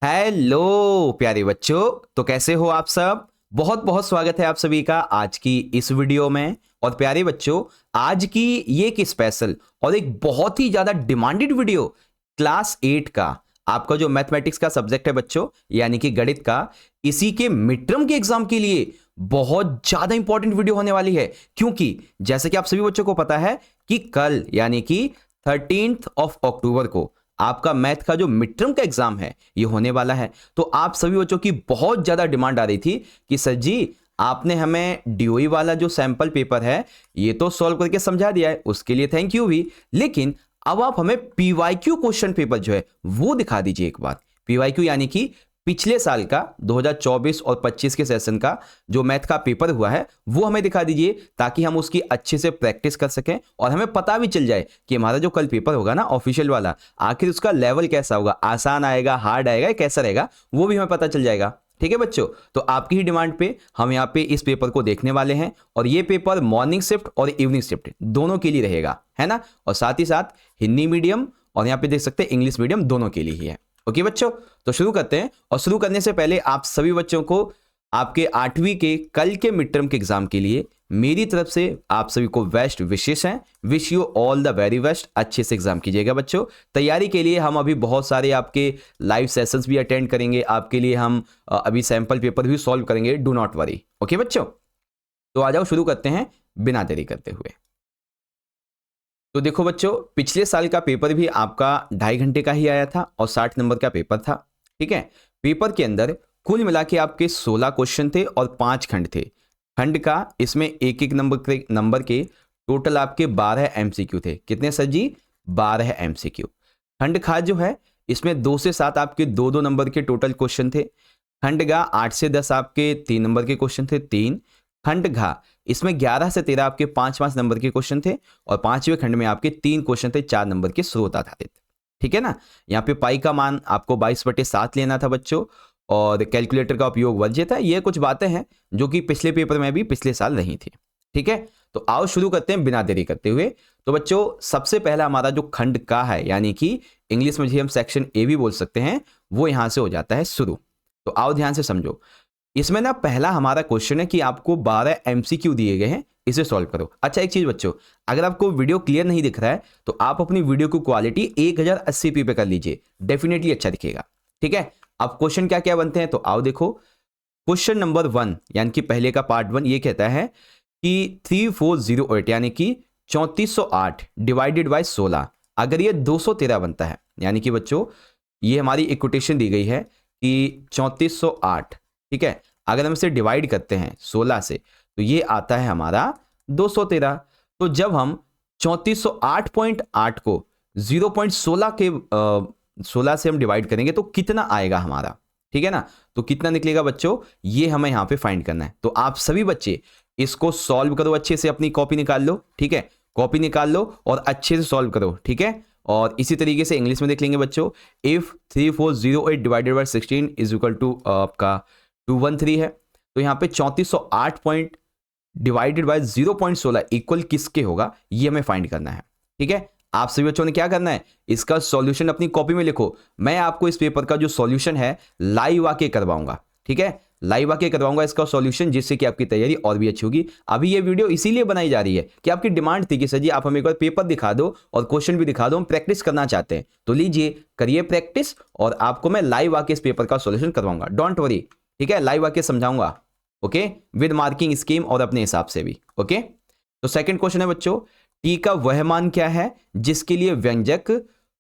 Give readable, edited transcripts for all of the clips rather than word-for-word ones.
Hello प्यारे बच्चों। तो कैसे हो आप सब। बहुत बहुत स्वागत है आप सभी का आज की इस वीडियो में। और प्यारे बच्चों, आज की ये एक स्पेशल और एक बहुत ही ज्यादा डिमांडेड वीडियो क्लास 8 का आपका जो मैथमेटिक्स का सब्जेक्ट है बच्चों, यानी कि गणित का, इसी के मिड टर्म के एग्जाम के लिए बहुत ज्यादा इंपॉर्टेंट वीडियो होने वाली है। क्योंकि जैसे कि आप सभी बच्चों को पता है कि कल यानी कि 13 अक्टूबर को आपका मैथ का जो मिड टर्म का एग्जाम है ये होने वाला है। तो आप सभी बच्चों की बहुत ज्यादा डिमांड आ रही थी कि सर जी आपने हमें डीओई वाला जो सैंपल पेपर है ये तो सॉल्व करके समझा दिया है, उसके लिए थैंक यू भी, लेकिन अब आप हमें पीवाईक्यू क्वेश्चन पेपर जो है वो दिखा दीजिए एक बार। पीवाईक्यू यानी कि पिछले साल का 2024 और 25 के सेशन का जो मैथ का पेपर हुआ है वो हमें दिखा दीजिए, ताकि हम उसकी अच्छे से प्रैक्टिस कर सकें और हमें पता भी चल जाए कि हमारा जो कल पेपर होगा ना ऑफिशियल वाला, आखिर उसका लेवल कैसा होगा, आसान आएगा, हार्ड आएगा, कैसा रहेगा, वो भी हमें पता चल जाएगा। ठीक है बच्चों, तो आपकी ही डिमांड पे हम यहाँ पे इस पेपर को देखने वाले हैं और ये पेपर मॉर्निंग शिफ्ट और इवनिंग शिफ्ट दोनों के लिए रहेगा, है ना। और साथ ही साथ हिंदी मीडियम और यहाँ पे देख सकते हैं इंग्लिश मीडियम, दोनों के लिए ही है। ओके बच्चों, तो शुरू करते हैं। और शुरू करने से पहले आप सभी बच्चों को आपके 8वीं के कल के मिड टर्म के एग्जाम के लिए मेरी तरफ से आप सभी को बेस्ट विशेष हैं। Wish you all the very best. अच्छे से एग्जाम कीजिएगा बच्चों। तैयारी के लिए हम अभी बहुत सारे आपके लाइव सेशंस भी अटेंड करेंगे, आपके लिए हम अभी सैंपल पेपर भी सॉल्व करेंगे, डू नॉट वरी। ओके बच्चों, तो आ जाओ शुरू करते हैं बिना देरी करते हुए। तो देखो बच्चों, पिछले साल का पेपर भी आपका 2.5 घंटे का ही आया था और 60 नंबर का पेपर था। ठीक है, पेपर के अंदर कुल मिला के आपके 16 क्वेश्चन थे और 5 खंड थे। खंड का इसमें एक एक नंबर के टोटल आपके 12 एमसीक्यू थे। कितने सर जी? 12 एमसीक्यू। खंड खा जो है इसमें 2 से 7 आपके 2-2 नंबर के टोटल क्वेश्चन थे। खंड गा 8 से 10 आपके 3 नंबर के क्वेश्चन थे, 3। खंड घा इसमें 11 से 13 आपके 5-5 नंबर के क्वेश्चन थे और 5वें खंड में आपके 3 क्वेश्चन थे, 4 नंबर के स्रोत आधारित। ठीक है ना। यहाँ पे पाई का मान आपको 22/7 लेना था बच्चों और कैलकुलेटर का उपयोग वर्ज्य था। ये कुछ बातें हैं जो कि पिछले पेपर में भी पिछले साल रही थी। ठीक है, तो आओ शुरू करते हैं बिना देरी करते हुए। तो बच्चों सबसे पहला हमारा जो खंड का है, यानी कि इंग्लिश में हम सेक्शन ए भी बोल सकते हैं, वो यहां से हो जाता है शुरू। तो आओ ध्यान से समझो। इसमें ना पहला हमारा क्वेश्चन है कि आपको 12 एमसीक्यू दिए गए हैं, इसे सॉल्व करो। अच्छा एक चीज बच्चों, अगर आपको वीडियो क्लियर नहीं दिख रहा है तो आप अपनी वीडियो की क्वालिटी 1080p पे कर लीजिए, डेफिनेटली अच्छा दिखेगा। ठीक है, अब क्वेश्चन क्या क्या बनते हैं तो आओ देखो। क्वेश्चन नंबर 1 यानी कि पहले का पार्ट 1 ये कहता है कि 3408 यानी कि 3408 डिवाइडेड बाय 16 अगर ये 213 बनता है, यानी कि बच्चों ये हमारी इक्वेशन दी गई है कि 3408, ठीक है, अगर हम इसे डिवाइड करते हैं 16 से तो ये आता है हमारा 213। तो जब हम 3408.8 को 0.16 के 16 से हम डिवाइड करेंगे तो कितना आएगा हमारा, ठीक है ना। तो कितना निकलेगा बच्चों, ये हमें यहां पे फाइंड करना है। तो आप सभी बच्चे इसको सॉल्व करो, अच्छे से अपनी कॉपी निकाल लो। ठीक है, कॉपी निकाल लो और अच्छे से सॉल्व करो। ठीक है, और इसी तरीके से इंग्लिश में देख लेंगे बच्चों। If 3408 divided by 16 is equal to आपका 213 है, तो यहाँ पे 3408 पॉइंट डिवाइडेड बाय 0.16 इक्वल किसके होगा, ये हमें फाइंड करना है। ठीक है, आप सभी बच्चों ने क्या करना है, इसका सॉल्यूशन अपनी कॉपी में लिखो। मैं आपको इस पेपर का जो सॉल्यूशन है लाइव आके करवाऊंगा। ठीक है, लाइव आके करवाऊंगा इसका सॉल्यूशन, जिससे कि आपकी तैयारी और भी अच्छी होगी। अभी ये वीडियो इसीलिए बनाई जा रही है कि आपकी डिमांड थी कि सर जी आप हमें एक बार पेपर दिखा दो और क्वेश्चन भी दिखा दो, हम प्रैक्टिस करना चाहते हैं। तो लीजिए करिए प्रैक्टिस और आपको मैं लाइव आके इस पेपर का सॉल्यूशन करवाऊंगा, डोंट वरी। ठीक है, लाइव आके समझाऊंगा, ओके, विद मार्किंग स्कीम और अपने हिसाब से भी। ओके, तो सेकंड क्वेश्चन है बच्चों, टी का वह मान क्या है जिसके लिए व्यंजक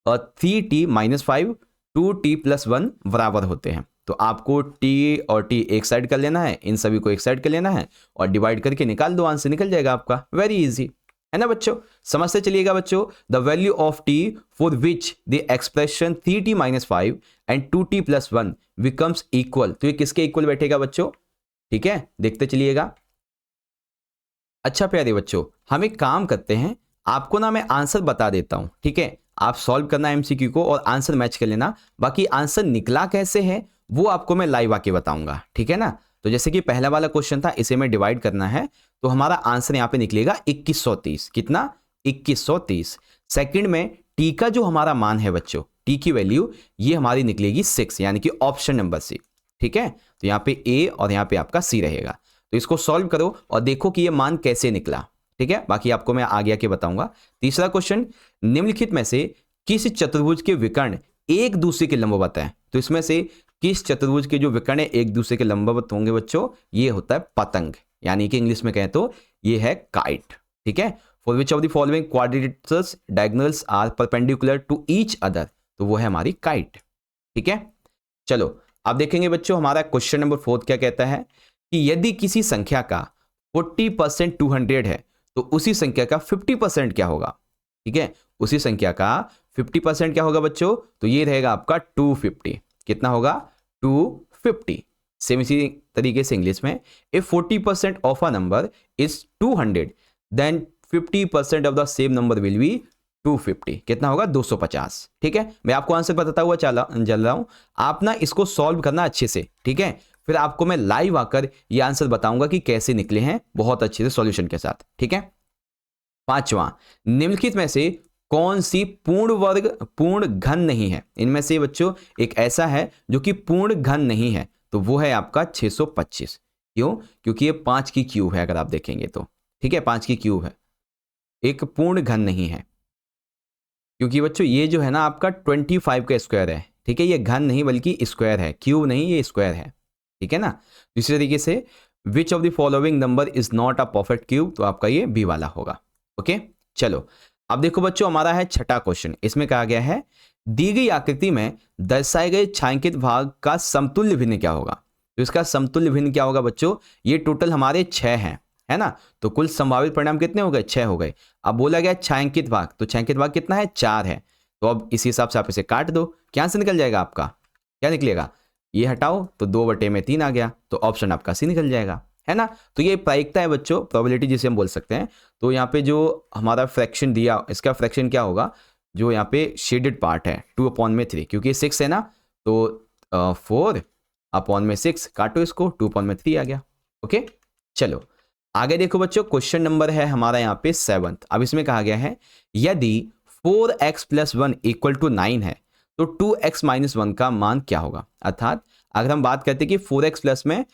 3t-5 2t+1 बराबर होते हैं। तो आपको t और t एक साइड कर लेना है, इन सभी को एक साइड कर लेना है और डिवाइड करके निकाल दो, आंसर निकल जाएगा आपका। वेरी इजी है ना बच्चों, समझते चलिएगा बच्चों। The value of t for which the expression 3t-5 and 2t+1 becomes equal, तो ये किसके इक्वल बैठेगा बच्चों, ठीक है, देखते चलिएगा। अच्छा प्यारे बच्चों, हम एक काम करते हैं, आपको ना मैं आंसर बता देता हूं। ठीक है, आप सॉल्व करना एमसीक्यू को और आंसर मैच कर लेना, बाकी आंसर निकला कैसे है वो आपको मैं लाइव आके बताऊंगा। ठीक है ना। तो जैसे कि पहला वाला क्वेश्चन था, इसे में डिवाइड करना है तो हमारा आंसर यहां पे निकलेगा 2130। कितना? 2130। सेकंड में टी का जो हमारा मान है बच्चों, टी की वैल्यू ये हमारी निकलेगी 6, यानी कि ऑप्शन नंबर सी। ठीक है, तो यहाँ पे ए और यहाँ पे आपका सी रहेगा। तो इसको सॉल्व करो और देखो कि ये मान कैसे निकला। ठीक है, बाकी आपको मैं आगे आके बताऊंगा। तीसरा क्वेश्चन, निम्नलिखित में से किस चतुर्भुज के विकर्ण एक दूसरे के लंबवत है? तो इसमें से किस चतुर्भुज के जो विकर्ण है एक दूसरे के लंबवत होंगे बच्चों? ये होता है पतंग, यानी कि इंग्लिश में कहें तो ये है काइट। ठीक है, for which of the following quadrilaterals diagonals are perpendicular to each other? तो वो है हमारी काइट। ठीक है, चलो अब देखेंगे बच्चों हमारा क्वेश्चन नंबर 4 क्या कहता है कि यदि किसी संख्या का 40% 200 है तो उसी संख्या का 50% क्या होगा? ठीक है, उसी संख्या का 50% क्या होगा बच्चों? तो ये रहेगा आपका 250। कितना होगा? 250। सेम इसी तरीके से इंग्लिश में, if 40% of a number is 200 then 50% of the same number will be 250। कितना होगा? 250। ठीक है, मैं आपको आंसर बताता हुआ चल रहा हूं, आप ना इसको सॉल्व करना अच्छे से। ठीक है, फिर आपको मैं लाइव आकर ये आंसर बताऊंगा कि कैसे निकले हैं, बहुत अच्छे से सॉल्यूशन के साथ। ठीक है, पांचवा, निम्नलिखित में से कौन सी पूर्ण वर्ग पूर्ण घन नहीं है? इनमें से बच्चों एक ऐसा है जो कि पूर्ण घन नहीं है, तो वो है आपका 625। क्यों? क्योंकि ये 5 की क्यूब है, अगर आप देखेंगे तो। ठीक है, 5 की क्यूब है, एक पूर्ण घन नहीं है, क्योंकि बच्चों ये जो है ना आपका 25 का स्क्वायर है। ठीक है, ये घन नहीं बल्कि स्क्वायर है, क्यूब नहीं, ये स्क्वायर है। ठीक है ना। दूसरे तरीके से, विच of the following number is not a perfect cube? तो आपका ये बी वाला होगा। ओके, चलो अब देखो बच्चों हमारा है छठा क्वेश्चन। इसमें कहा गया है दी गई आकृति में दर्शाए गए छायांकित भाग का समतुल्य भिन्न क्या होगा? तो इसका समतुल्य भिन्न क्या होगा बच्चों? ये टोटल हमारे 6 हैं, है ना। तो कुल संभावित परिणाम कितने हो गए? 6 हो गए। अब बोला गया छायांकित भाग, तो छायांकित भाग कितना है? 4 है। तो अब इसी हिसाब से आप इसे काट दो, क्या से निकल जाएगा आपका? क्या निकलेगा? ये हटाओ तो 2/3 आ गया, तो ऑप्शन आपका सी निकल जाएगा, है ना। तो ये प्रायिकता है बच्चों, प्रोबेबिलिटी जिसे हम बोल सकते हैं। तो यहाँ पे जो हमारा फ्रैक्शन दिया, इसका फ्रैक्शन क्या होगा? जो यहाँ पे शेडेड पार्ट है 2/3, क्योंकि 6 है ना, तो 4/6 काटो इसको, 2/3 आ गया। ओके, चलो आगे देखो बच्चों, क्वेश्चन नंबर है हमारा यहाँ पे 7th। अब इसमें कहा गया है यदि 4x + 1 = 9 है तो 2x - 1 का मान क्या होगा? अर्थात अगर हम बात करते हैं कि 4x + में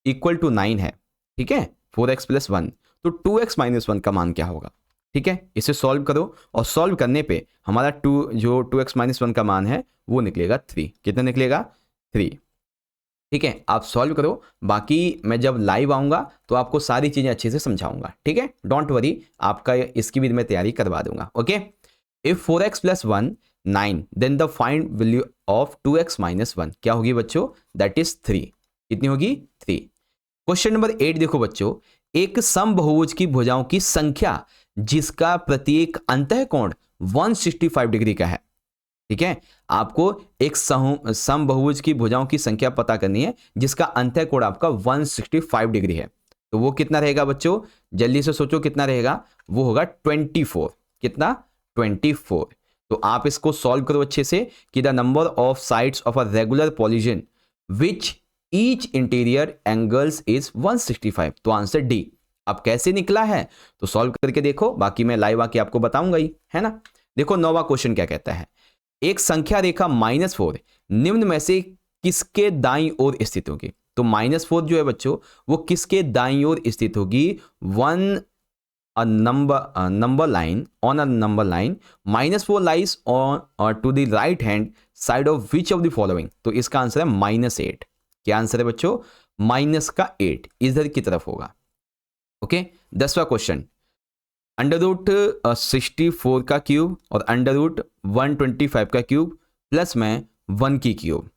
= 9 है, ठीक है, 4x + 1, तो 2x - 1 का मान क्या होगा? ठीक है, इसे सॉल्व करो और सॉल्व करने पे हमारा 2x - 1 का मान है वो निकलेगा 3। कितना निकलेगा? 3। ठीक है, आप सॉल्व करो, बाकी मैं जब लाइव आऊंगा तो आपको सारी चीजें अच्छे से समझाऊंगा। ठीक है, डोंट वरी, आपका इसकी भी मैं तैयारी करवा दूंगा। Okay, if 4x + 1 9 then the find value of 2x - 1 क्या होगी बच्चों? That is 3। कितनी होगी? 3। क्वेश्चन नंबर 8 देखो बच्चों, एक समबहुभुज की भुजाओं की संख्या जिसका प्रत्येक अंतःकोण 165 डिग्री का है। ठीक है, आपको एक समबहुभुज की भुजाओं की संख्या पता करनी है जिसका अंतःकोण आपका 165 डिग्री है। तो वो कितना रहेगा बच्चों? जल्दी से सोचो कितना रहेगा? वो होगा 24। कितना? 24। तो आप इसको सॉल्व करो अच्छे से कि the number of sides of a regular polygon which each interior angles is 165। तो आंसर डी। अब कैसे निकला है तो सॉल्व करके देखो, बाकी मैं लाइव आके आपको बताऊंगा ही, है ना। देखो 9वां क्वेश्चन क्या कहता है, एक संख्या रेखा -4 निम्न में से किसके दाईं ओर स्थित होगी? तो -4 जो है बच्चों वो किसके दाईं ओर स्थित होगी? Number line on a number line -4 lies on to the right hand side of which of the following? तो इसका आंसर है -8। क्या आंसर है बच्चों? -8 इधर की तरफ होगा। ओके, 10वां क्वेश्चन, √64 का क्यूब और √125 का क्यूब प्लस में 1 की क्यूब,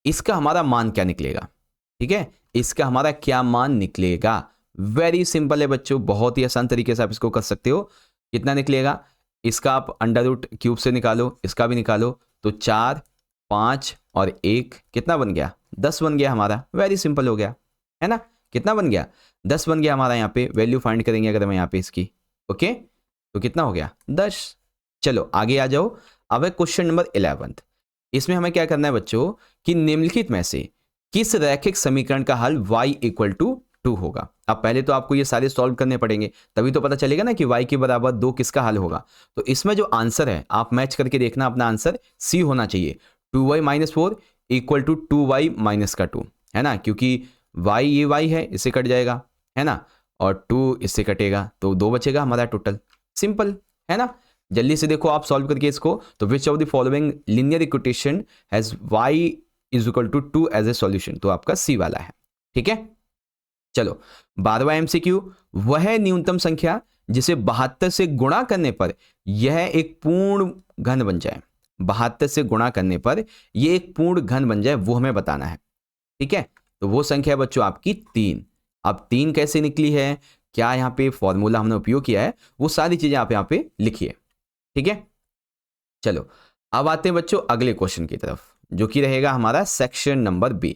इसका हमारा मान क्या निकलेगा? ठीक है, इसका हमारा क्या मान निकलेगा? वेरी सिंपल है बच्चों, बहुत ही आसान तरीके से आप इसको कर सकते हो। कितना निकलेगा? इसका आप √³ से निकालो, इसका भी निकालो, तो 4, 5 और 1 कितना बन गया? 10 बन गया हमारा। वेरी सिंपल हो गया, है ना। कितना बन गया? 10 बन गया हमारा। यहाँ पे वैल्यू फाइंड करेंगे अगर हम यहाँ पे इसकी, ओके, तो कितना हो गया? 10। चलो आगे आ जाओ। अब है क्वेश्चन नंबर 11th। इसमें हमें क्या करना है बच्चों कि निम्नलिखित में से किस रैखिक समीकरण का हल y = 2 होगा। अब पहले तो आपको ये सारे सॉल्व करने पड़ेंगे, तभी तो पता चलेगा ना कि y के बराबर 2 किसका हल होगा। तो इसमें जो आंसर है आप मैच करके देखना, अपना आंसर सी होना चाहिए। 2y minus 4 equal to 2y minus का 2, है ना, क्योंकि y ये y है, इससे कट जाएगा, है ना, और 2 इससे कटेगा तो 2 बचेगा हमारा टोटल। सिंपल है ना। जल्दी से देखो आप सॉल्व करके इसको। तो which of the following linear equation has y is equal to 2 as a solution, तो आपका सी वाला है। ठीक है, चलो 12वां एमसीक्यू, वह न्यूनतम संख्या जिसे 72 से गुणा करने पर यह एक पूर्ण घन बन जाए। 72 से गुणा करने पर यह एक पूर्ण घन बन जाए, वो हमें बताना है। ठीक है, तो वो संख्या है बच्चों आपकी 3। अब 3 कैसे निकली है, क्या यहाँ पे फॉर्मूला हमने उपयोग किया है, वो सारी चीजें आप यहाँ पे लिखिए। ठीक है, चलो अब आते हैं बच्चों अगले क्वेश्चन की तरफ, जो कि रहेगा हमारा सेक्शन नंबर बी।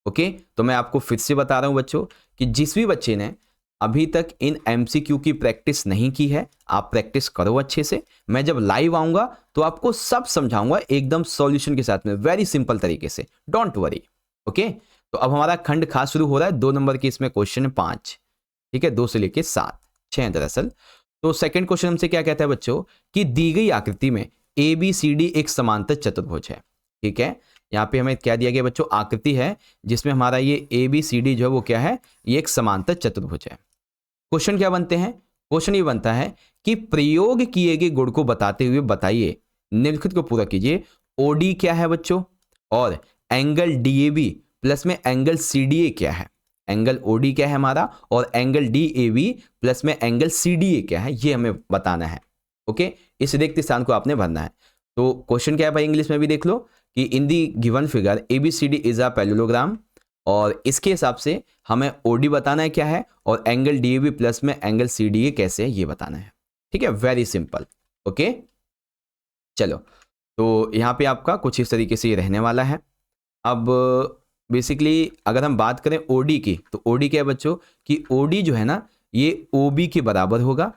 ओके, तो मैं आपको फिर से बता रहा हूं बच्चों कि जिस भी बच्चे ने अभी तक इन एमसीक्यू की प्रैक्टिस नहीं की है, आप प्रैक्टिस करो अच्छे से। मैं जब लाइव आऊंगा तो आपको सब समझाऊंगा एकदम सॉल्यूशन के साथ में, वेरी सिंपल तरीके से, डोंट वरी। ओके, तो अब हमारा खंड खास शुरू हो रहा है। 2 नंबर की इसमें क्वेश्चन 5, ठीक है, 2 से लेके 7, 6 दरअसल। तो सेकंड क्वेश्चन हमसे क्या कहता है बच्चों कि दी गई आकृति में ए बी सी डी एक समांतर चतुर्भुज है। ठीक है, यहाँ पे हमें क्या दिया गया बच्चों, आकृति है जिसमें हमारा ये ए बी सी डी जो है वो क्या है, ये एक समांतर चतुर्भुज है। क्वेश्चन क्या बनते हैं, क्वेश्चन ये बनता है कि प्रयोग किए गए गुण को बताते हुए बताइए, निम्नलिखित को पूरा कीजिए। ओडी क्या है बच्चों, और एंगल डीएबी प्लस में एंगल सीडीए क्या है। एंगल ओडी क्या है हमारा, और एंगल डीएबी प्लस में एंगल सीडीए क्या है, ये हमें बताना है। ओके, इस रिक्त स्थान को आपने भरना है। तो क्वेश्चन क्या है भाई, इंग्लिश में भी देख लो कि in the given figure A B C D is a parallelogram, और इसके हिसाब से हमें ओडी बताना है क्या है, और एंगल डीएबी प्लस में एंगल सीडीए कैसे है ये बताना है। ठीक है, वेरी सिंपल। ओके, चलो तो यहाँ पे आपका कुछ इस तरीके से ये रहने वाला है। अब बेसिकली अगर हम बात करें ओडी की, तो ओडी क्या है बच्चों कि ओडी जो है ना ये ओबी के बराबर होगा,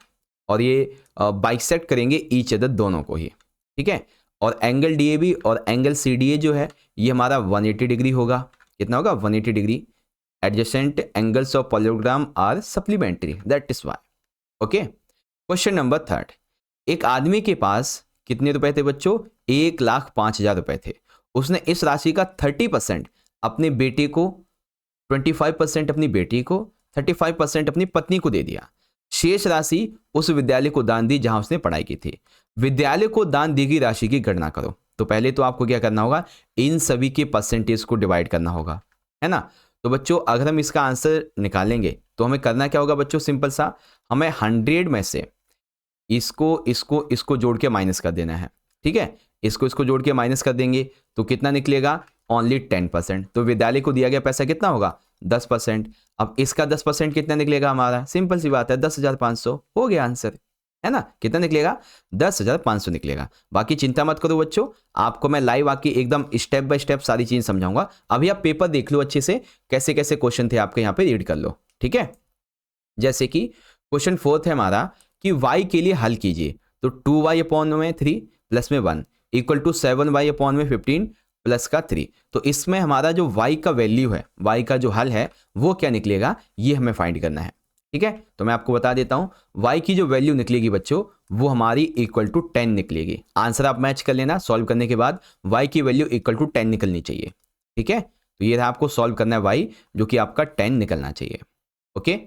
और ये बाइसेक्ट करेंगे ईच अदर दोनों को ही। ठीक है, और एंगल डीएबी और एंगल सीडीए जो है ये हमारा 180 डिग्री होगा। कितना होगा, 180 degree. Adjacent angles of parallelogram are supplementary, that is why. Okay, question number 3, एक आदमी के पास कितने रुपए थे बच्चों, 1,05,000 रुपए थे। उसने इस राशि का 30% अपने बेटे को, 25% अपनी बेटी को, 35% अपनी पत्नी को दे दिया। शेष राशि उस विद्यालय को दान दी जहां उसने पढ़ाई की थी। विद्यालय को दान दी गई राशि की गणना करो। तो पहले तो आपको क्या करना होगा, इन सभी के परसेंटेज को डिवाइड करना होगा, है ना। तो बच्चों अगर हम इसका आंसर निकालेंगे तो हमें करना क्या होगा बच्चों, सिंपल सा, हमें 100 में से इसको जोड़ के माइनस कर देना है। ठीक है, इसको जोड़ के माइनस कर देंगे तो कितना निकलेगा, ओनली 10%। तो विद्यालय को दिया गया पैसा कितना होगा, 10%। अब इसका 10% कितना निकलेगा हमारा, सिंपल सी बात है 10,500, हो गया आंसर, है ना। कितना निकलेगा, 10,500 निकलेगा। बाकी चिंता मत करो बच्चों, आपको मैं लाइव आके एकदम स्टेप बाय स्टेप सारी चीज समझाऊंगा। अभी आप पेपर देख लो अच्छे से, कैसे कैसे क्वेश्चन थे आपके यहाँ पे, रीड कर लो। ठीक है, जैसे कि क्वेश्चन 4 है हमारा कि y के लिए हल कीजिए। तो 2y/3 प्लस में 1 इक्वल टू 7y/15 प्लस का 3। तो इसमें हमारा जो y का वैल्यू है, y का जो हल है वो क्या निकलेगा, ये हमें फाइंड करना है। ठीक है, तो मैं आपको बता देता हूं, y की जो वैल्यू निकलेगी बच्चों वो हमारी इक्वल टू 10 निकलेगी। आंसर आप मैच कर लेना, सॉल्व करने के बाद y की वैल्यू इक्वल टू 10 निकलनी चाहिए। ठीक है, तो ये आपको सॉल्व करना है y, जो कि आपका 10 निकलना चाहिए। ओके,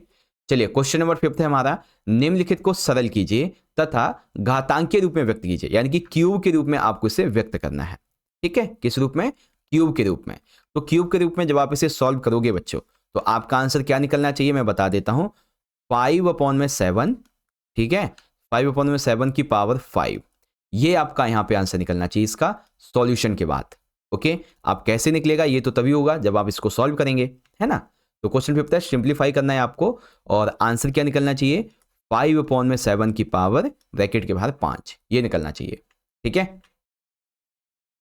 चलिए क्वेश्चन नंबर 5 है हमारा, निम्नलिखित को सरल कीजिए तथा घातांक के रूप में व्यक्त कीजिए, यानी कि क्यूब के रूप में आपको इसे व्यक्त करना है। ठीक है, किस रूप में, क्यूब के रूप में। तो क्यूब के रूप में जब आप इसे सॉल्व करोगे बच्चों तो आपका आंसर क्या निकलना चाहिए, मैं बता देता हूं, 5/7। ठीक है, 5/7 की पावर 5, ये आपका यहां पे आंसर निकलना चाहिए इसका सॉल्यूशन के बाद। ओके, आप कैसे निकलेगा ये तो तभी होगा जब आप इसको सॉल्व करेंगे, है ना। तो क्वेश्चन 5 है, सिंप्लीफाई करना है आपको, और आंसर क्या निकलना चाहिए, 5/7 की पावर ब्रैकेट के बाहर 5, ये निकलना चाहिए। ठीक है,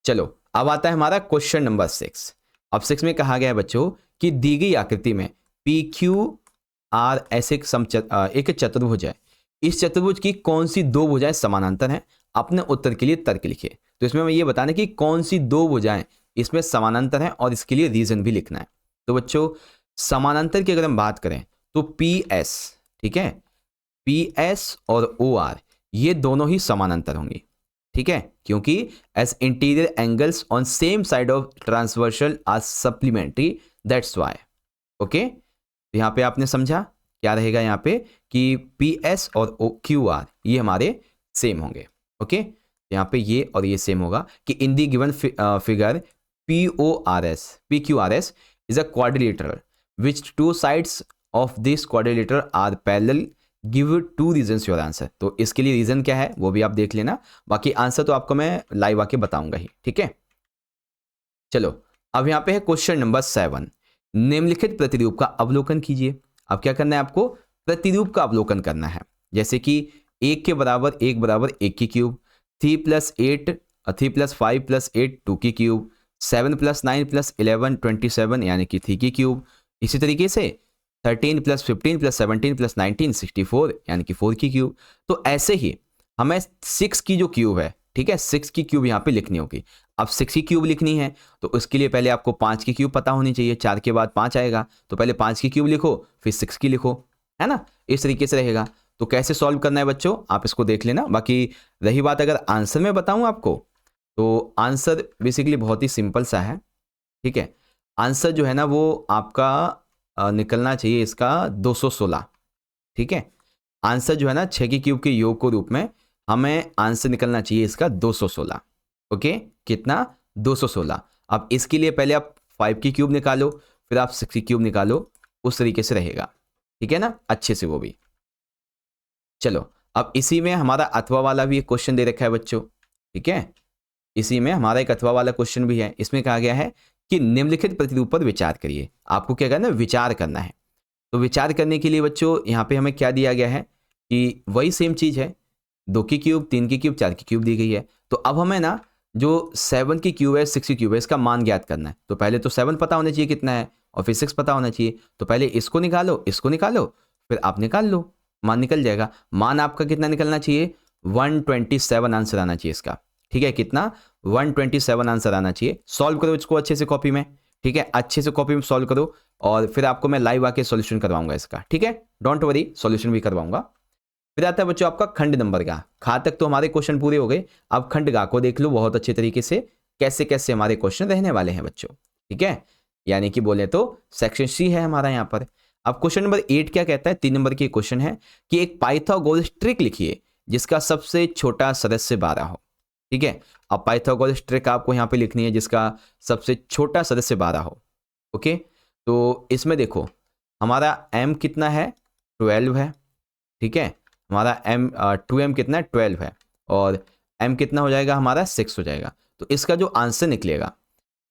चलो अब आता है हमारा क्वेश्चन नंबर 6। अब 6 में कहा गया है बच्चों कि दी गई आकृति में PQR ऐसे एक चतुर्भुज है। इस चतुर्भुज की कौन सी दो भुजाएं समानांतर हैं, अपने उत्तर के लिए तर्क लिखिए। तो इसमें हमें ये बताना है कि कौन सी दो भुजाएं इसमें समानांतर हैं, और इसके लिए रीजन भी लिखना है। तो बच्चों समानांतर की अगर हम बात करें तो पी एस, ठीक है, पी एस और ओ आर ये दोनों ही समानांतर होंगी, ठीक है, क्योंकि as interior angles on same side of transversal are supplementary, that's why. Okay, तो यहाँ पे आपने समझा क्या रहेगा यहाँ पे कि पी एस और क्यू आर ये हमारे सेम होंगे। ओके, यहाँ पे ये और ये सेम होगा कि in the given figure P O R S, P Q R S is a quadrilateral which two sides of this quadrilateral are parallel, give two reasons your answer. तो इसके लिए रीजन क्या है वो भी आप देख लेना, बाकी आंसर तो आपको मैं लाइव आके बताऊंगा ही, ठीक है। चलो अब यहाँ पे है क्वेश्चन नंबर 7, निम्नलिखित प्रतिरूप का अवलोकन कीजिए। अब क्या करना है आपको, प्रतिरूप का अवलोकन करना है, जैसे कि 1 के बराबर 1 बराबर 1 की क्यूब, 3 + 8 3 + 5 + 8 2 की क्यूब, 7 + 9 + 11 27 यानी कि 3 की क्यूब, इसी तरीके से 13 + 15 + 17 + 19 64 यानी कि 4 की क्यूब। तो ऐसे ही हमें 6 की जो क्यूब है, ठीक है, 6 की क्यूब यहाँ पे लिखनी होगी। अब 6 की क्यूब लिखनी है तो उसके लिए पहले आपको 5 की क्यूब पता होनी चाहिए, 4 के बाद 5 आएगा, तो पहले 5 की क्यूब लिखो फिर 6 की लिखो, है ना, इस तरीके से रहेगा। तो कैसे सॉल्व करना है बच्चों आप इसको देख लेना। बाकी रही बात अगर आंसर में बताऊं आपको, तो आंसर बेसिकली बहुत ही सिंपल सा है, ठीक है। आंसर जो है ना वो आपका निकलना चाहिए इसका 216, ठीक है। आंसर जो है ना 6 की क्यूब के योग को रूप में हमें आंसर निकलना चाहिए इसका 216। ओके, कितना, 216। अब इसके लिए पहले आप 5 की क्यूब निकालो फिर आप 6 की क्यूब निकालो, उस तरीके से रहेगा, ठीक है ना, अच्छे से वो भी। चलो अब इसी में हमारा अथवा वाला भी एक क्वेश्चन दे रखा है बच्चों, ठीक है, इसी में हमारा एक अथवा वाला क्वेश्चन भी है। इसमें कहा गया है कि निम्नलिखित प्रतिरूप पर विचार करिए। आपको क्या करना है, विचार करना है। तो विचार करने के लिए बच्चों यहाँ पे हमें क्या दिया गया है कि वही सेम चीज है, 2 की क्यूब 3 की क्यूब 4 की क्यूब दी गई है। तो अब हमें ना जो 7 की क्यूब है 6 की क्यूब है इसका मान ज्ञात करना है। तो पहले तो 7 पता होना चाहिए कितना है और फिर 6 पता होना चाहिए। तो पहले इसको निकालो इसको निकालो फिर आप निकाल लो, मान निकल जाएगा। मान आपका कितना निकलना चाहिए, 127 आंसर आना चाहिए इसका, ठीक है, कितना, 127 आंसर आना चाहिए। सॉल्व करो इसको अच्छे से कॉपी में, ठीक है, अच्छे से कॉपी में सॉल्व करो और फिर आपको मैं लाइव आके सॉल्यूशन करवाऊंगा इसका, ठीक है, डोंट वरी, सॉल्यूशन भी करवाऊंगा। फिर आता है बच्चों आपका खंड नंबर का। खा तक तो हमारे क्वेश्चन पूरे हो गए, अब खंड गा को देख लो बहुत अच्छे तरीके से कैसे कैसे हमारे क्वेश्चन रहने वाले हैं बच्चों, ठीक है। यानी कि बोले तो सेक्शन सी है हमारा यहाँ पर। अब क्वेश्चन नंबर 8 क्या कहता है, 3 नंबर की क्वेश्चन है कि एक पाइथागोरस ट्रिक लिखिए जिसका सबसे छोटा सदस्य 12 हो, ठीक है। अब पाइथागोरस ट्रिक आपको यहाँ पे लिखनी है जिसका सबसे छोटा सदस्य 12 हो। ओके, तो इसमें देखो हमारा m कितना है, 12 है, ठीक है, हमारा m 2m कितना है, 12 है, और m कितना हो जाएगा हमारा 6 हो जाएगा। तो इसका जो आंसर निकलेगा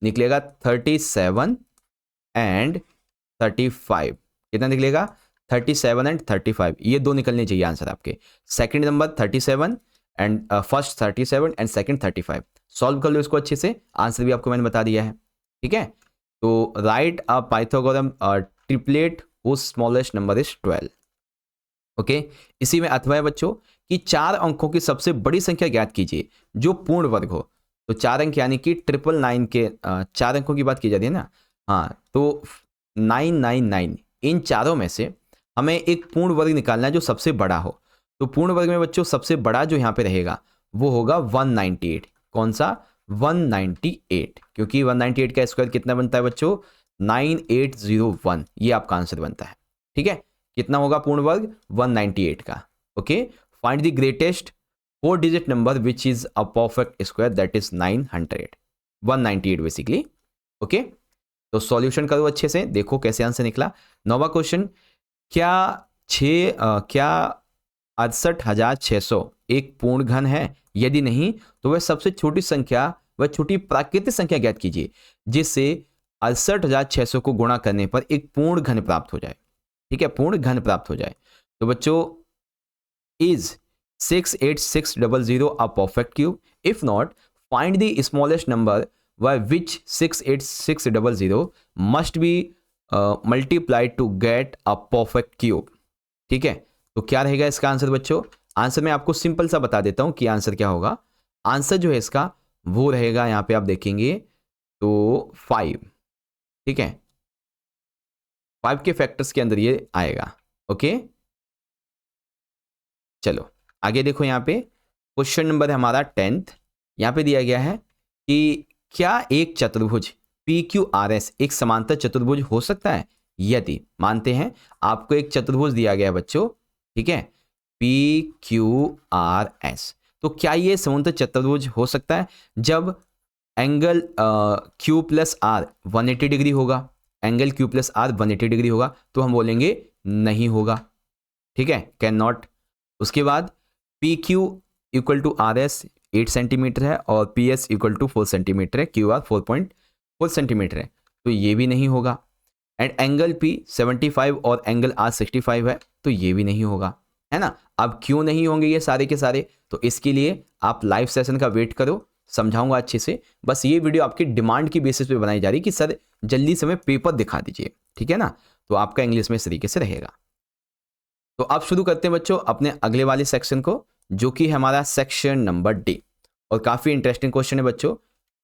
37 एंड 35, कितना निकलेगा, 37 एंड 35, ये दो निकलने चाहिए आंसर आपके। Second number 37 and first 37 and second 35, solve कर लो इसको अच्छे से, आंसर भी आपको मैंने बता दिया है, ठीक है। तो right a पाइथागोरम triplet whose smallest number is 12। Okay, इसी में अथवा है बच्चों कि 4 अंकों की सबसे बड़ी संख्या ज्ञात कीजिए जो पूर्ण वर्ग हो। तो 4 अंक यानी कि 999 के 4 अंकों की बात की जाती है ना, हाँ, तो 999 इन चारों में से हमें एक पूर्ण वर्ग निकालना है जो सबसे बड़ा हो। तो पूर्ण वर्ग में बच्चों सबसे बड़ा जो यहाँ पे रहेगा वो होगा 198। कौन सा, 198, क्योंकि 198 का स्क्वायर कितना बनता है बच्चों, 9801, ये आपका आंसर बनता है, ठीक है। कितना होगा पूर्ण वर्ग, 198 का। Okay, find the greatest 4 digit number which is a perfect square that is 900, 198 basically. Okay, तो सॉल्यूशन करो अच्छे से, देखो कैसे आंसर निकला। 9वां क्वेश्चन, क्या 68,600 एक पूर्ण घन है, यदि नहीं तो वह सबसे छोटी संख्या, वह छोटी प्राकृतिक संख्या ज्ञात कीजिए जिससे 68,600 को गुणा करने पर एक पूर्ण घन प्राप्त हो जाए, ठीक है, पूर्ण घन प्राप्त हो जाए। तो बच्चों is 68600 a perfect cube, if not find the smallest number by which 68600 must be multiplied to get a perfect cube, ठीक है। तो क्या रहेगा इसका आंसर बच्चों, आंसर मैं आपको सिंपल सा बता देता हूं कि आंसर क्या होगा। आंसर जो है इसका वो रहेगा, यहां पे आप देखेंगे तो 5, ठीक है, 5 के फैक्टर्स के अंदर ये आएगा। ओके, चलो आगे देखो, यहाँ पे क्वेश्चन नंबर है हमारा 10th। यहाँ पे दिया गया है कि क्या एक चतुर्भुज PQRS एक समांतर चतुर्भुज हो सकता है? यदि मानते हैं आपको एक चतुर्भुज दिया गया है बच्चों, ठीक है, PQRS, तो क्या ये समांतर चतुर्भुज हो सकता है जब angle Q plus R 180 degree होगा? Angle Q plus R 180 degree होगा तो हम बोलेंगे नहीं होगा, ठीक है, कैन नॉट। उसके बाद PQ equal to RS 8 centimetre है और PS इक्वल टू 4 सेंटीमीटर है, QR 4.4 सेंटीमीटर है, तो ये भी नहीं होगा। एंड एंगल P 75 और एंगल R 65 है, तो ये भी नहीं होगा, है ना। अब क्यों नहीं होंगे ये सारे के सारे, तो इसके लिए आप लाइव सेशन का वेट करो, समझाऊंगा अच्छे से। बस ये वीडियो आपकी डिमांड की बेसिस पे बनाई जा रही कि सर जल्दी से हमें पेपर दिखा दीजिए, ठीक है ना, तो आपका इंग्लिश में इस तरीके से रहेगा। तो अब शुरू करते हैं बच्चों अपने अगले वाले सेक्शन को, जो कि है हमारा सेक्शन नंबर डी, और काफी इंटरेस्टिंग क्वेश्चन है बच्चों।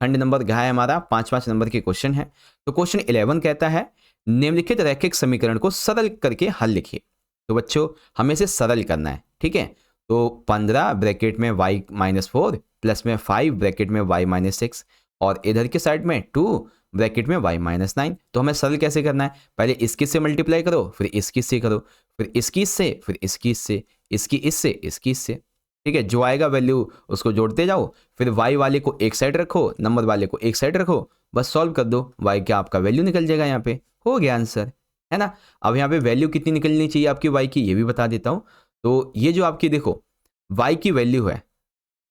खंड नंबर घ है हमारा, 5 नंबर के क्वेश्चन है। तो क्वेश्चन 11 कहता है निम्नलिखित रैखिक समीकरण को सरल करके हल लिखिए। तो बच्चों हमें इसे सरल करना है, ठीक है। तो 15 ब्रैकेट में y माइनस 4 प्लस में 5 ब्रैकेट में y माइनस 6 और इधर के साइड में 2 ब्रैकेट में y माइनस 9। तो हमें सरल कैसे करना है, पहले इसकी से मल्टीप्लाई करो, फिर इसकी से करो, फिर इसकी से, फिर इसकी से, इसकी इससे, इसकी इससे, ठीक है। जो आएगा वैल्यू उसको जोड़ते जाओ, फिर y वाले को एक साइड रखो, नंबर वाले को एक साइड रखो, बस सॉल्व कर दो, y क्या आपका वैल्यू निकल जाएगा, यहाँ पे हो गया आंसर, है ना। अब यहाँ पे वैल्यू कितनी निकलनी चाहिए आपकी y की, ये भी बता देता हूँ। तो ये जो आपकी देखो y की वैल्यू है,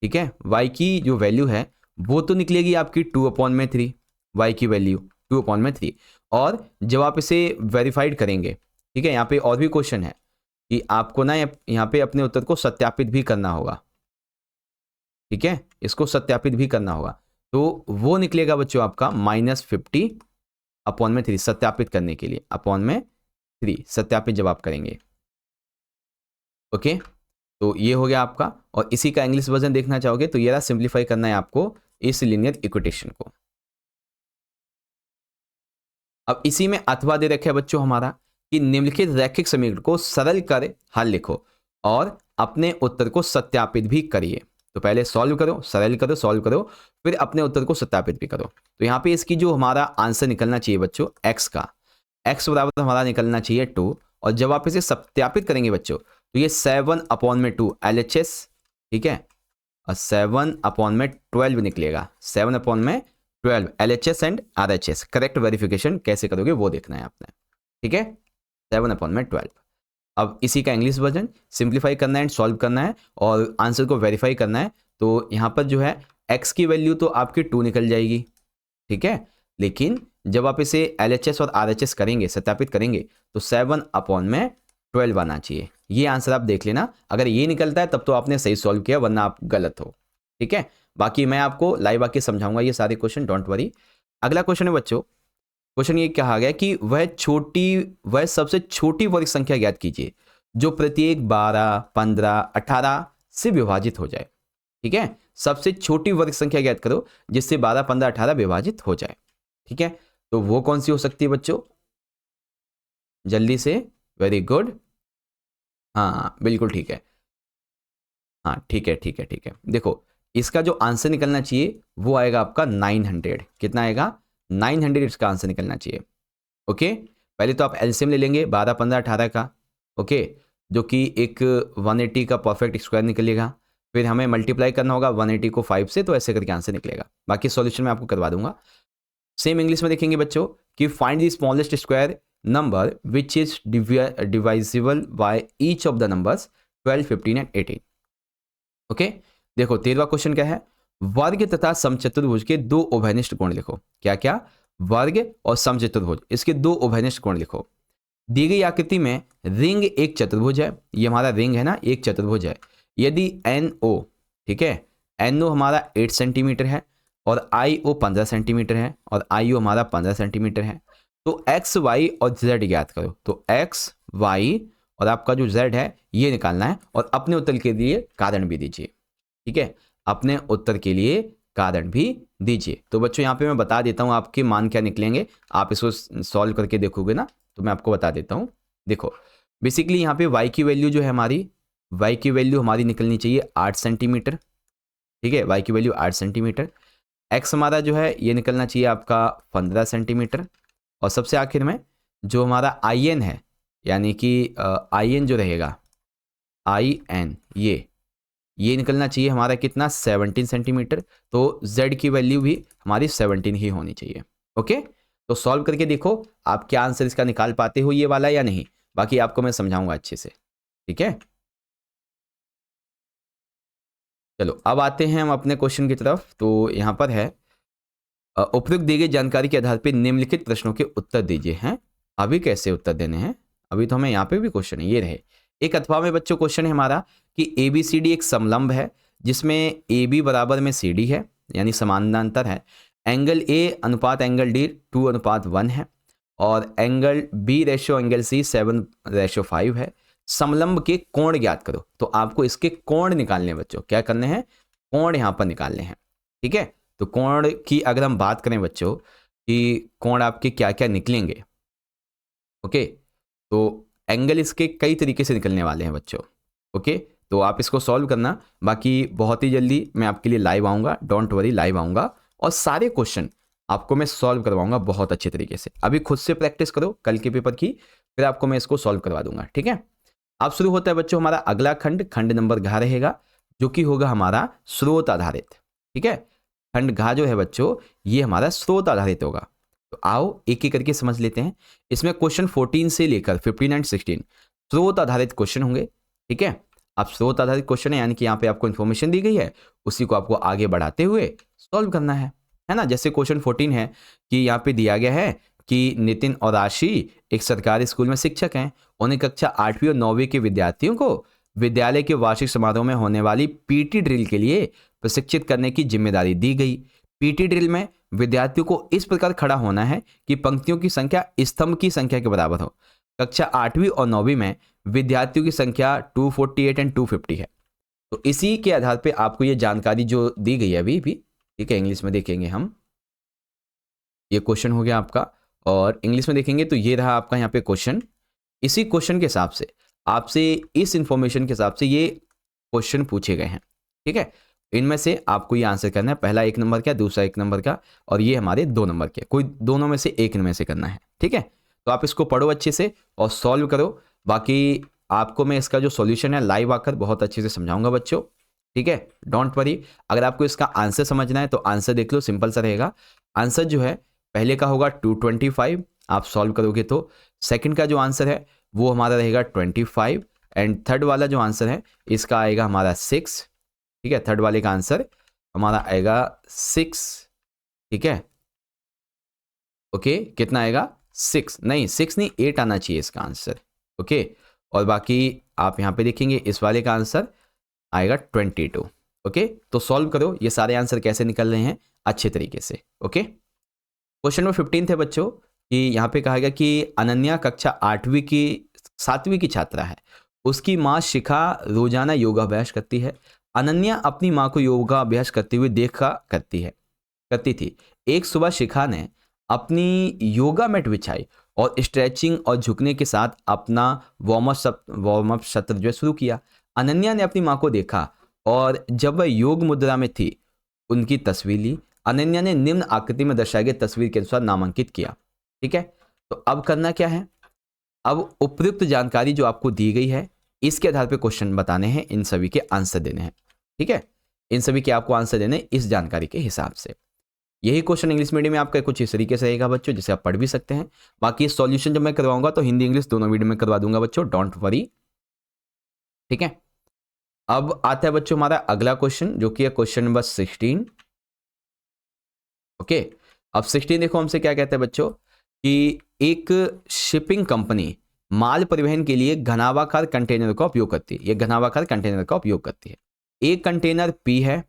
ठीक है, y की जो वैल्यू है वो तो निकलेगी आपकी 2/3, y की वैल्यू 2/3। और जब आप इसे वेरीफाइड करेंगे, ठीक है, यहाँ पे और भी क्वेश्चन है कि आपको ना यहाँ पे अपने उत्तर को सत्यापित भी करना होगा, ठीक है, इसको सत्यापित भी करना होगा। तो वो निकलेगा बच्चों आपका -50/3 सत्यापित करने के लिए, /3 सत्यापित जब आप करेंगे। ओके, तो ये हो गया आपका। और इसी का इंग्लिश वर्जन देखना चाहोगे तो ये रहा, सिंप्लीफाई करना है आपको इस लीनियर इक्वेशन को। अब इसी में अथवा दे रखे है बच्चों हमारा कि निम्नलिखित रैखिक समीकरण को सरल कर हल लिखो और अपने उत्तर को सत्यापित भी करिए। तो पहले सॉल्व करो, सरल करो, सॉल्व करो, फिर अपने उत्तर को सत्यापित भी करो। तो यहाँ पे इसकी जो हमारा आंसर निकलना चाहिए बच्चों x का, x बराबर हमारा निकलना चाहिए 2, और जब आप इसे सत्यापित करेंगे बच्चों तो ये 7/2 LHS, ठीक है, और 7/12 निकलेगा, 7/12 LHS and RHS। Correct verification कैसे करोगे वो देखना है आपने, ठीक है, 7/12। अब इसी का इंग्लिश वर्जन सिंप्लीफाई करना है एंड सॉल्व करना है और आंसर को वेरीफाई करना है। तो यहाँ पर जो है x की वैल्यू तो आपकी 2 निकल जाएगी, ठीक है, लेकिन जब आप इसे LHS और RHS करेंगे, सत्यापित करेंगे, तो 7/12 आना चाहिए। ये आंसर आप देख लेना, अगर ये निकलता है तब तो आपने सही सॉल्व किया, वरना आप गलत हो, ठीक है। बाकी मैं आपको लाइव आके समझाऊंगा ये सारे क्वेश्चन, डोंट वरी। अगला क्वेश्चन है बच्चों, क्वेश्चन ये कहा गया कि वह सबसे छोटी वर्ग संख्या ज्ञात कीजिए जो प्रत्येक 12, 15, 18 से विभाजित हो जाए, ठीक है। सबसे छोटी वर्ग संख्या ज्ञात करो जिससे 12, 15, 18 विभाजित हो जाए, ठीक है। तो वो कौन सी हो सकती है बच्चों, जल्दी से, वेरी गुड, हाँ बिल्कुल ठीक है, हाँ ठीक है ठीक है ठीक है। देखो इसका जो आंसर निकलना चाहिए वो आएगा आपका 900। कितना आएगा, 900 इसका आंसर निकलना चाहिए। ओके, पहले तो आप एलसीएम ले लेंगे 12, 15, 18 का, ओके, जो कि एक 180 का परफेक्ट स्क्वायर निकलेगा। फिर हमें मल्टीप्लाई करना होगा 180 को 5 से, तो ऐसे करके आंसर निकलेगा। बाकी सॉल्यूशन मैं आपको करवा दूंगा। सेम इंग्लिश में देखेंगे बच्चों कि find the smallest square number which is divisible by each of the numbers 12, 15 and 18। Okay, देखो 13वां क्वेश्चन क्या है, वर्ग तथा समचतुर्भुज के दो उभयनिष्ठ कोण लिखो। क्या क्या, वर्ग और समचतुर्भुज, इसके दो उभयनिष्ठ कोण लिखो। दी गई आकृति में रिंग एक चतुर्भुज है, ये हमारा रिंग है ना, एक चतुर्भुज है। यदि NO, ठीक है, NO हमारा 8 सेंटीमीटर है और IO 15 सेंटीमीटर है और IO हमारा 15 सेंटीमीटर है, तो X, Y और Z ज्ञात करो। तो X, Y और आपका जो Z है ये निकालना है, और अपने उत्तर के लिए कारण भी दीजिए, ठीक है, अपने उत्तर के लिए कारण भी दीजिए। तो बच्चों यहाँ पे मैं बता देता हूँ आपके मान क्या निकलेंगे, आप इसको सॉल्व करके देखोगे ना तो मैं आपको बता देता हूँ। देखो बेसिकली यहाँ पे y की वैल्यू जो है हमारी, y की वैल्यू हमारी निकलनी चाहिए 8 सेंटीमीटर, ठीक है, y की वैल्यू 8 सेंटीमीटर। x हमारा जो है ये निकलना चाहिए आपका 15 सेंटीमीटर। और सबसे आखिर में जो हमारा in है, यानी कि in जो रहेगा in ये निकलना चाहिए हमारा कितना, 17 सेंटीमीटर। तो z की वैल्यू भी हमारी 17 ही होनी चाहिए। ओके, तो सॉल्व करके देखो आप क्या आंसर इसका निकाल पाते हो ये वाला या नहीं, बाकी आपको मैं समझाऊंगा अच्छे से, ठीक है। चलो अब आते हैं हम अपने क्वेश्चन की तरफ। तो यहाँ पर है उपयुक्त दी गई जानकारी के आधार पर निम्नलिखित प्रश्नों के उत्तर दीजिए। हैं अभी कैसे उत्तर देने हैं, अभी तो हमें यहाँ पे भी क्वेश्चन है, ये रहे एक अथवा में बच्चों क्वेश्चन है हमारा कि ABCD एक समलंब है जिसमें AB बराबर में CD है, यानी समानांतर है। एंगल A अनुपात एंगल D 2:1 है और angle B ratio angle C 7:5 है। समलंब के कोण ज्ञात करो। तो आपको इसके कोण निकालने हैं बच्चों, क्या करने हैं, कोण यहाँ पर निकालने हैं, ठीक है। तो कोण की अगर हम बात करें बच्चों कि कोण आपके क्या क्या निकलेंगे, ओके, तो एंगल इसके कई तरीके से निकलने वाले हैं बच्चों। ओके, तो आप इसको सॉल्व करना, बाकी बहुत ही जल्दी मैं आपके लिए लाइव आऊँगा, डोंट वरी, लाइव आऊँगा और सारे क्वेश्चन आपको मैं सॉल्व करवाऊंगा बहुत अच्छे तरीके से। अभी खुद से प्रैक्टिस करो कल के पेपर की, फिर आपको मैं इसको सॉल्व करवा दूंगा, ठीक है। अब शुरू होता है बच्चों हमारा अगला खंड, खंड नंबर घ रहेगा जो कि होगा हमारा स्रोत आधारित, ठीक है। खंड घ जो है बच्चों ये हमारा स्रोत आधारित होगा। तो आओ एक एक करके समझ लेते हैं। इसमें क्वेश्चन 14 से लेकर 15 एंड 16 स्रोत आधारित क्वेश्चन होंगे, ठीक है। आप स्रोत आधारित क्वेश्चन है यानी कि यहाँ पे आपको इन्फॉर्मेशन दी गई है, उसी को आपको आगे बढ़ाते हुए सॉल्व करना है ना। जैसे क्वेश्चन 14 है कि यहाँ पे दिया गया है कि नितिन और राशि एक सरकारी स्कूल में शिक्षक हैं। उन्हें कक्षा 8वीं और 9वीं के विद्यार्थियों को विद्यालय के वार्षिक समारोह में होने वाली पीटी ड्रिल के लिए प्रशिक्षित करने की जिम्मेदारी दी गई। पीटी ड्रिल में विद्यार्थियों को इस प्रकार खड़ा होना है कि पंक्तियों की संख्या स्तंभ की संख्या के बराबर हो। कक्षा 8वीं और 9वीं में विद्यार्थियों की संख्या 248 एंड 250 है। तो इसी के आधार पे आपको ये जानकारी जो दी गई है अभी भी, ठीक है, इंग्लिश में देखेंगे हम, ये क्वेश्चन हो गया आपका, और इंग्लिश में देखेंगे तो ये रहा आपका यहाँ पे क्वेश्चन। इसी क्वेश्चन के हिसाब से आपसे इस इंफॉर्मेशन के हिसाब से ये क्वेश्चन पूछे गए हैं, ठीक है। इनमें से आपको ये आंसर करना है, पहला 1 नंबर का, दूसरा 1 नंबर का, और ये हमारे 2 नंबर के, कोई दोनों में से एक में से करना है, ठीक है। तो आप इसको पढ़ो अच्छे से और सॉल्व करो। बाकी आपको मैं इसका जो सॉल्यूशन है लाइव आकर बहुत अच्छे से समझाऊंगा बच्चों, ठीक है, डोंट वरी। अगर आपको इसका आंसर समझना है तो आंसर देख लो, सिंपल सा रहेगा। आंसर जो है पहले का होगा 225, आप सॉल्व करोगे तो। सेकंड का जो आंसर है वो हमारा रहेगा 25 एंड थर्ड वाला जो आंसर है इसका आएगा हमारा 6, ठीक है। थर्ड वाले का आंसर हमारा आएगा 6, ठीक है। ओके, कितना आएगा 6 नहीं, 6 नहीं 8 आना चाहिए इसका आंसर, ओके। और बाकी आप यहाँ पे देखेंगे इस वाले का आंसर आएगा 22, ओके। तो सॉल्व करो, ये सारे आंसर कैसे निकल रहे हैं अच्छे तरीके से, ओके। क्वेश्चन नंबर 15 थे बच्चों कि यहाँ पे कहा गया कि अनन्या कक्षा 7वीं की छात्रा है। उसकी माँ शिखा रोजाना योगाभ्यास करती है। अनन्या अपनी माँ को योगाभ्यास करते हुए देखा करती थी। एक सुबह शिखा ने अपनी योगा मैट बिछाई और स्ट्रेचिंग और झुकने के साथ अपना वार्म अप सत्र जो शुरू किया। अनन्या ने अपनी माँ को देखा और जब वह योग मुद्रा में थी उनकी तस्वीर ली। अनन्या ने निम्न आकृति में दर्शाए गए तस्वीर के अनुसार नामांकित किया, ठीक है। तो अब करना क्या है, अब उपयुक्त जानकारी जो आपको दी गई है इसके आधार पर क्वेश्चन बताने हैं, इन सभी के आंसर देने हैं, ठीक है। इन सभी के आपको आंसर देने इस जानकारी के हिसाब से। यही क्वेश्चन इंग्लिश मीडियम में आपका कुछ इस तरीके से रहेगा बच्चों, जिसे आप पढ़ भी सकते हैं। बाकी सॉल्यूशन जब मैं करवाऊंगा तो हिंदी इंग्लिश दोनों वीडियो में करवा दूंगा बच्चों, डोंट वरी, ठीक है। अब आता है बच्चों हमारा अगला क्वेश्चन जो कि है क्वेश्चन नंबर 16, ओके। अब 16 देखो हमसे क्या कहते हैं बच्चों कि एक शिपिंग कंपनी माल परिवहन के लिए घनावाकार कंटेनर का उपयोग करती है। ये घनावाकार कंटेनर का उपयोग करती है। एक कंटेनर P है,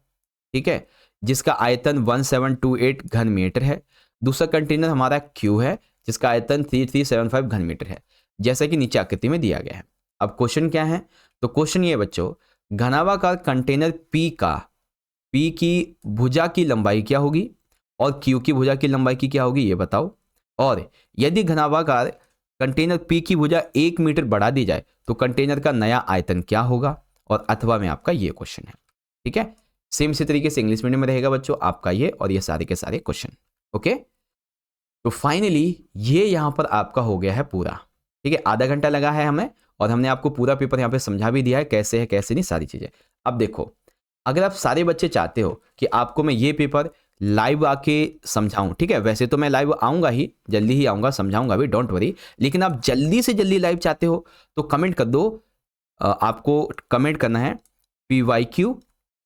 ठीक है, जिसका आयतन 1728 घन मीटर है। दूसरा कंटेनर हमारा Q है जिसका आयतन 3375 घन मीटर है, जैसा कि नीचे आकृति में दिया गया है। अब क्वेश्चन क्या है, तो क्वेश्चन ये बच्चों, घनावाकार कंटेनर P की भुजा की लंबाई क्या होगी और Q की भुजा की लंबाई की क्या होगी ये बताओ। और यदि घनावाकार कंटेनर P की भुजा 1 मीटर बढ़ा दी जाए तो कंटेनर का नया आयतन क्या होगा, और अथवा में आपका ये क्वेश्चन है। ठीक है, सेम इसी तरीके से इंग्लिश मीडियम में रहेगा बच्चों आपका ये और ये सारे के सारे क्वेश्चन। ओके, तो फाइनली ये यहां पर आपका हो गया है पूरा। ठीक है, आधा घंटा लगा है हमें और हमने आपको पूरा पेपर यहाँ पे समझा भी दिया है कैसे है कैसे नहीं सारी चीजें। अब देखो, अगर आप सारे बच्चे चाहते हो कि आपको मैं ये पेपर लाइव आके समझाऊं, ठीक है, वैसे तो मैं लाइव आऊंगा ही, जल्दी ही आऊंगा, समझाऊंगा भी, डोंट वरी, लेकिन आप जल्दी से जल्दी लाइव चाहते हो तो कमेंट कर दो। आपको कमेंट करना है PYQ,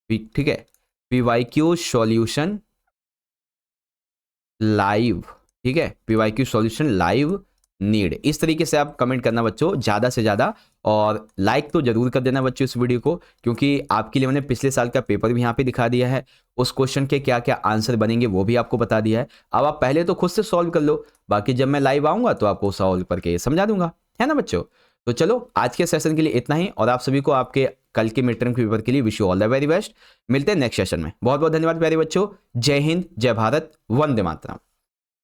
ठीक है, PYQ सॉल्यूशन लाइव, ठीक है, PYQ सॉल्यूशन लाइव नीड, इस तरीके से आप कमेंट करना बच्चों ज़्यादा से ज़्यादा, और लाइक तो जरूर कर देना बच्चों इस वीडियो को, क्योंकि आपके लिए मैंने पिछले साल का पेपर भी यहाँ पे दिखा दिया है, उस क्वेश्चन के क्या क्या आंसर बनेंगे वो भी आपको बता दिया है। अब आप पहले तो खुद से सॉल्व कर लो, बाकी जब मैं लाइव आऊँगा तो आपको सॉल्व करके समझा दूंगा, है ना बच्चों। तो चलो आज के सेशन के लिए इतना ही, और आप सभी को आपके कल के मिड टर्म के पेपर के लिए wish you all the very best. मिलते हैं नेक्स्ट सेशन में। बहुत बहुत धन्यवाद प्यारे बच्चों। जय हिंद, जय भारत, वंदे मातरम।